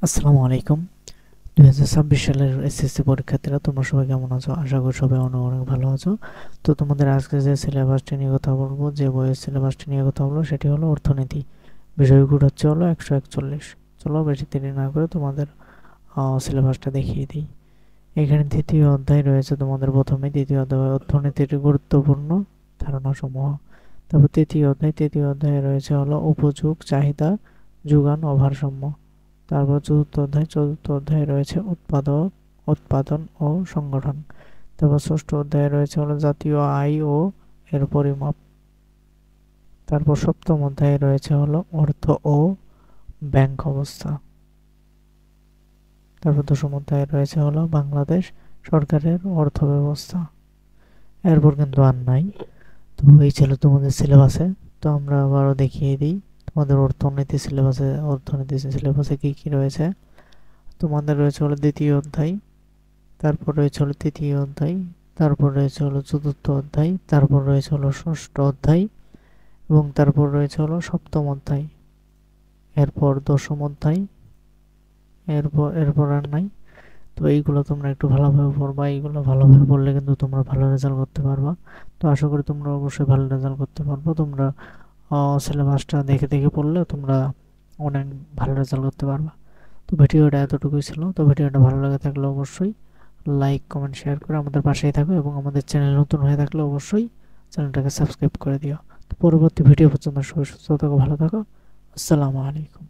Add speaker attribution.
Speaker 1: আসসালামু আলাইকুম। 2026 সালের এসএসসি পরীক্ষার্থীরা তোমরা সবাই কেমন আছো? আশা করি সবাই অনেক অনেক ভালো আছো। তো তোমাদের আজকে যে সিলেবাসটি নিয়ে কথা বলবো, যে বইয়ের সিলেবাসটি নিয়ে কথা বলবো সেটি হলো অর্থনীতি। বিষয় কোড হচ্ছে হলো 141। চলো বেশি দেরি না করে তোমাদের সিলেবাসটা দেখিয়ে দিই। এখানে দ্বিতীয় অধ্যায় রয়েছে তোমাদের প্রথমে। দ্বিতীয় অধ্যায় অর্থনীতির গুরুত্বপূর্ণ ধারণাসমূহ। তারপর তৃতীয় অধ্যায়ে রয়েছে হলো উপযোগ, চাহিদা, যোগান ও ভারসাম্য। তারপর চতুর্থ অধ্যায়ে রয়েছে উৎপাদন ও সংগঠন। তারপর ষষ্ঠ অধ্যায়ে রয়েছে হলো জাতীয় আয় ও এর পরিমাপ। তারপর সপ্তম অধ্যায়ে রয়েছে হলো অর্থ ও ব্যাংক অবস্থা। তারপর দশম অধ্যায়ে রয়েছে হলো বাংলাদেশ সরকারের অর্থ ব্যবস্থা। এরপর কিন্তু আর নাই। তো এই ছিল তোমাদের সিলেবাসে। তো আমরা আবারও দেখিয়ে দিই তোমাদের অর্থনীতি সিলেবাসে কি কি রয়েছে। তোমাদের রয়েছে হলো দ্বিতীয় অধ্যায়, তারপর রয়েছে হলো তৃতীয় অধ্যায়, তারপর রয়েছে হলো চতুর্থ অধ্যায়, তারপর রয়েছে হলো ষষ্ঠ অধ্যায় এবং তারপর রয়েছে হলো সপ্তম অধ্যায়। এরপর দশম অধ্যায়। এরপর আর নাই। তো এইগুলো তোমরা একটু ভালোভাবে পড়বা। এইগুলো ভালোভাবে পড়লে কিন্তু তোমরা ভালো রেজাল্ট করতে পারবা। তো আশা করি তোমরা অবশ্যই ভালো রেজাল্ট করতে পারবা। তোমরা সিলেবাসটা দেখে দেখে পড়লে তোমরা অনেক ভালো রেজাল্ট করতে পারবা। তো ভিডিওটা এতটুকুই ছিল। তো ভিডিওটা ভালো লাগে থাকলে অবশ্যই লাইক, কমেন্ট, শেয়ার করে আমাদের পাশেই থাকো এবং আমাদের চ্যানেল নতুন হয়ে থাকলে অবশ্যই চ্যানেলটাকে সাবস্ক্রাইব করে দিও। তো পরবর্তী ভিডিও পর্যন্ত সবাই সুস্থ থাকো, ভালো থাকো। আসসালামু আলাইকুম।